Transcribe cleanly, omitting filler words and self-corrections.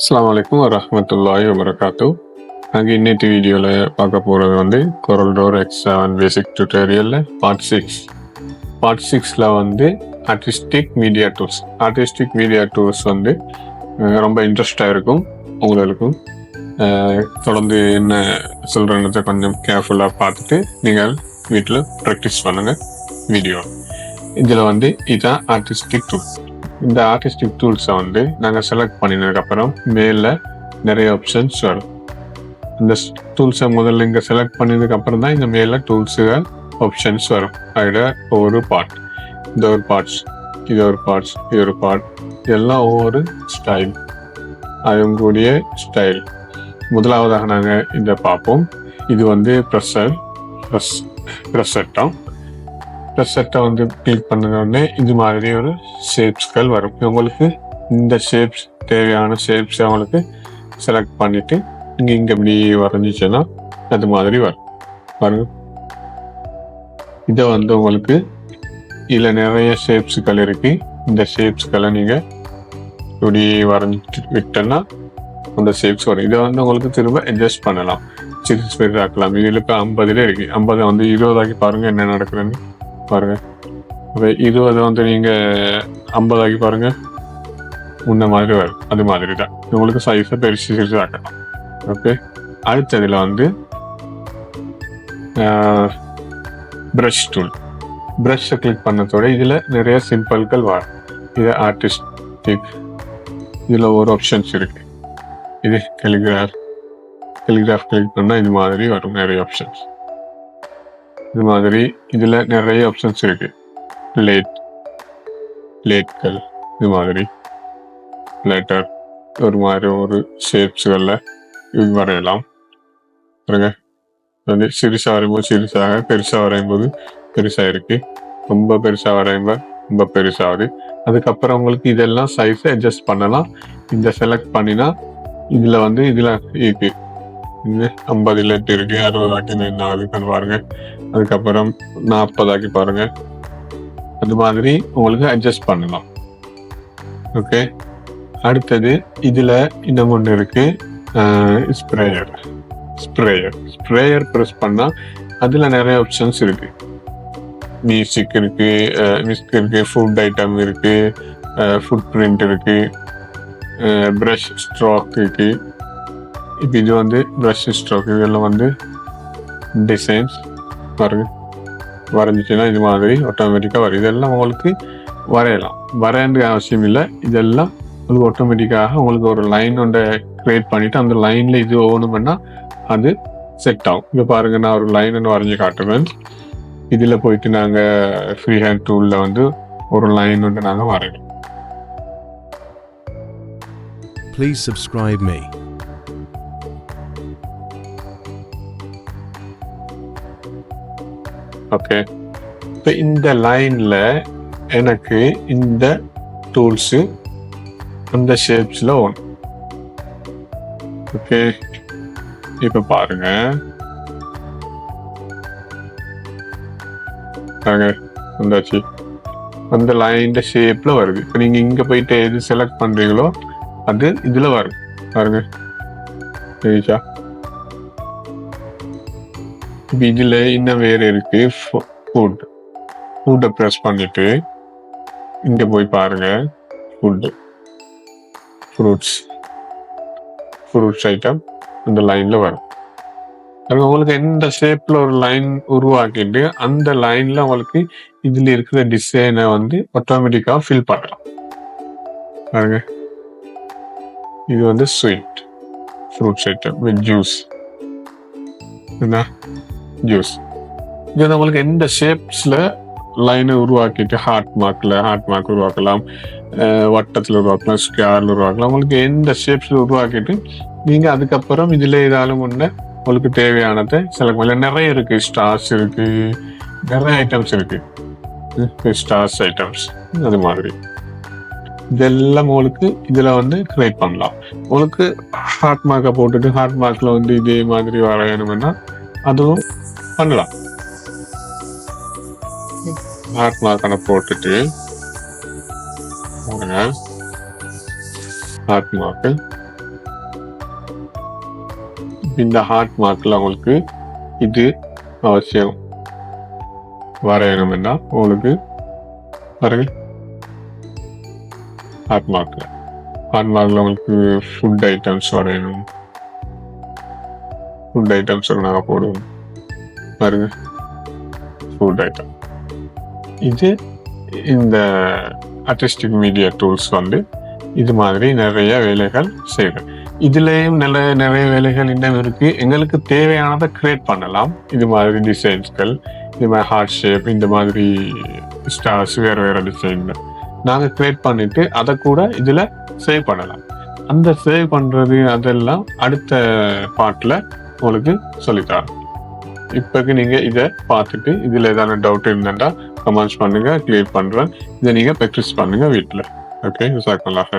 அஸ்ஸலாமு அலைக்கும் வரஹ்மத்துல்லாஹி வபரகாத்துஹு. நாங்கள் இன்னைக்கு வீடியோவில் பார்க்க போகிறது வந்து CorelDraw X7 பேசிக் டியூட்டோரியலில் பார்ட் 6. பார்ட் 6ல் வந்து ஆர்டிஸ்டிக் மீடியா டூல்ஸ் வந்து ரொம்ப இன்ட்ரெஸ்டாக இருக்கும் உங்களுக்கும். தொடர்ந்து என்ன சொல்கிறேன்றதை கொஞ்சம் கேர்ஃபுல்லாக பார்த்துட்டு நீங்கள் வீட்டில் ப்ராக்டிஸ் பண்ணுங்கள் வீடியோ. இதில் வந்து இதுதான் ஆர்டிஸ்டிக் டூல்ஸ். இந்த ஆர்டிஸ்டிக் டூல்ஸை வந்து நாங்கள் செலக்ட் பண்ணினதுக்கப்புறம் மேலே நிறைய ஆப்ஷன்ஸ் வரும். இந்த டூல்ஸை முதல்ல இங்கே செலக்ட் பண்ணதுக்கப்புறம் தான் இந்த மேலே டூல்ஸுகள் ஆப்ஷன்ஸ் வரும். அதில் ஒவ்வொரு பார்ட், இந்த ஒரு பார்ட்ஸ், இது ஒரு பார்ட்ஸ், இது ஒரு பார்ட், இதெல்லாம் ஒவ்வொரு ஸ்டைல், அதுவும் கூடிய ஸ்டைல். முதலாவதாக நாங்கள் இதை பார்ப்போம். இது வந்து ப்ரெஸ்ஸெட்டை வந்து கிளிக் பண்ணோடனே இது மாதிரி ஒரு ஷேப்ஸ்கள் வரும். உங்களுக்கு இந்த ஷேப்ஸ் தேவையான ஷேப்ஸை அவங்களுக்கு செலக்ட் பண்ணிவிட்டு இங்கே இப்படி வரைஞ்சிச்சுன்னா அது மாதிரி வரும் பாருங்க. இதை வந்து உங்களுக்கு இதில் நிறைய ஷேப்ஸுகள் இருக்குது. இந்த ஷேப்ஸ்களை நீங்கள் இப்படி வரைஞ்சிட்டு விட்டோன்னா அந்த ஷேப்ஸ் வரும். இதை வந்து உங்களுக்கு திரும்ப அட்ஜஸ்ட் பண்ணலாம், சிறு பெரிதாக்கலாம். இதில் இப்போ 50 இருக்குது. 50 வந்து 20 பாருங்கள் என்ன நடக்குதுன்னு பாருங்க. அப்போ 20 வந்து நீங்கள் 50 பாருங்க, முன்ன மாதிரி வரும். அது மாதிரி தான் உங்களுக்கு சைஸை பெருசாக்கலாம். ஓகே, அடுத்ததில் வந்து ப்ரஷ் டூல். ப்ரஷ்ஷை கிளிக் பண்ணதோட இதில் நிறைய சிம்பிள்கள் வரும். இது ஆர்டிஸ்டிக், இதில் ஒரு ஆப்ஷன்ஸ் இருக்கு. இது கெலிகிராஃப் கிளிக் பண்ணால் இது மாதிரி வரும் நிறைய ஆப்ஷன்ஸ். இது மாதிரி இதில் நிறைய ஆப்ஷன்ஸ் இருக்கு. லேட்கள், இது மாதிரி லேட்டர், ஒரு மாதிரி ஒரு ஷேப்ஸ்களில் இது வரையலாம். பாருங்க, வந்து சிறுசாக வரையும்போது சிறுசாக, பெருசாக வரையும்போது பெருசாக இருக்கு, ரொம்ப பெருசாக வரையும்போது ரொம்ப பெருசாகுது. அதுக்கப்புறம் உங்களுக்கு இதெல்லாம் சைஸை அட்ஜஸ்ட் பண்ணலாம். இந்த செலக்ட் பண்ணினா இதில் வந்து இதில் இருக்கு 50 இருக்கு, 60 என்ன ஆகுதுன்னு பாருங்க. அதுக்கப்புறம் 40 பாருங்க. அது மாதிரி உங்களுக்கு அட்ஜஸ்ட் பண்ணலாம். ஓகே, அடுத்தது இதில் இன்னும் ஒன்று இருக்கு, ஸ்ப்ரேயர் ப்ரெஸ் பண்ணால் அதில் நிறைய ஆப்ஷன்ஸ் இருக்கு. மியூசிக் இருக்கு, ஃபுட் ஐட்டம் இருக்கு, ஃபுட் பிரிண்ட் இருக்கு, ப்ரஷ் ஸ்ட்ரோக் இருக்கு. இப்போ இது வந்து ப்ரஷ் ஸ்ட்ரோக், இதெல்லாம் வந்து டிசைன்ஸ் பாருங்க. வரைஞ்சிச்சுன்னா இது மாதிரி ஆட்டோமேட்டிக்காக வரும். இதெல்லாம் உங்களுக்கு வரையலாம், வரையன்ற அவசியம் இல்லை. இதெல்லாம் உங்களுக்கு ஆட்டோமேட்டிக்காக உங்களுக்கு ஒரு லைன் ஒன்றை கிரியேட் பண்ணிவிட்டு அந்த லைனில் இது ஓணுமென்னா அது செட் ஆகும். இப்போ பாருங்கள், நான் ஒரு லைன் ஒன்று வரைஞ்சி காட்டுவேன். இதில் போயிட்டு நாங்கள் ஃப்ரீ ஹேண்ட் டூலில் வந்து ஒரு லைன் ஒன்று நாங்கள் வரையணும். Please subscribe me. ஓகே, இப்போ இந்த லைனில் எனக்கு இந்த டூல்ஸு அந்த ஷேப்ஸில் ஒன்று. ஓகே, இப்போ பாருங்க வந்தாச்சு. அந்த லைன் ஷேப்பில் வருது. இப்போ நீங்கள் இங்கே போயிட்டு எது செலக்ட் பண்ணுறீங்களோ அது இதில் வரும் பாருங்க. சரிச்சா? இப்போ இதில் இன்னும் வேறு இருக்கு, ஃபுட்டை ப்ரெஸ் பண்ணிட்டு இங்கே போய் பாருங்க. ஃப்ரூட்ஸ் ஐட்டம் அந்த லைனில் வரும். உங்களுக்கு எந்த ஷேப்பில் ஒரு லைன் உருவாக்கிட்டு அந்த லைனில் உங்களுக்கு இதில் இருக்கிற டிசைனை வந்து ஆட்டோமேட்டிக்காக ஃபில் பண்ணலாம் பாருங்க. இது வந்து sweet fruits item with juice. இது உங்களுக்கு எந்த ஷேப்ஸில் லைனை உருவாக்கிட்டு ஹார்ட் மார்க் உருவாக்கலாம், வட்டத்தில் உருவாக்கலாம், ஸ்கொயரில் உருவாக்கலாம். உங்களுக்கு எந்த ஷேப்ஸில் உருவாக்கிட்டு நீங்கள் அதுக்கப்புறம் இதில் ஏதாலும் ஒன்று உங்களுக்கு தேவையானதை செலக்ட் பண்ணலாம். நிறைய இருக்குது, ஸ்டார்ஸ் இருக்குது, நிறைய ஐட்டம்ஸ் இருக்குது, ஸ்டார்ஸ் ஐட்டம்ஸ். அது மாதிரி இதெல்லாம் உங்களுக்கு இதில் வந்து கிரியேட் பண்ணலாம். உங்களுக்கு ஹார்ட் மார்க்கை போட்டுட்டு ஹார்ட் மார்க்கில் வந்து இதே மாதிரி வரையணும்னா அதுவும் பண்ணலாம். ஹார்ட் மார்க்கான போட்டுட்டு ஹார்ட் மார்க்கு இந்த ஹார்ட் மார்க்கில் உங்களுக்கு இது அவசியம் வரையணும்னா உங்களுக்கு பாருங்க ஹார்ட் மார்க்கில் உங்களுக்கு ஃபுட் ஐட்டம்ஸ் வரையணும். ஃபுட் ஐட்டம்ஸ் நாங்கள் போடுவோம் பாருங்க ஃபுட் ஐட்டம். இது இந்த ஆர்டிஸ்டிக் மீடியா டூல்ஸ் வந்து இது மாதிரி நிறைய வேலைகள் செய்யலாம். இதுலேயும் நிறைய வேலைகள் இன்னும் இருக்கு. எங்களுக்கு தேவையானதை கிரியேட் பண்ணலாம். இது மாதிரி டிசைன்ஸ்கள், இது மாதிரி ஹார்ட் ஷேப், இந்த மாதிரி ஸ்டார்ஸ், வேற டிசைன்ல நாங்கள் கிரியேட் பண்ணிட்டு அதை கூட இதில் சேவ் பண்ணலாம். அந்த சேவ் பண்ணுறது அதெல்லாம் அடுத்த பார்ட்டில் உங்களுக்கு சொல்லித்தரேன். இப்போக்கு நீங்கள் இதை பார்த்துட்டு இதில் ஏதாவது டவுட் இருந்தா கமெண்ட்ஸ் பண்ணுங்க, கிளியர் பண்ணுறேன். இதை நீங்கள் ப்ராக்டிஸ் பண்ணுங்க வீட்டில். ஓகே, ஜஸாக்கல்லாஹ்.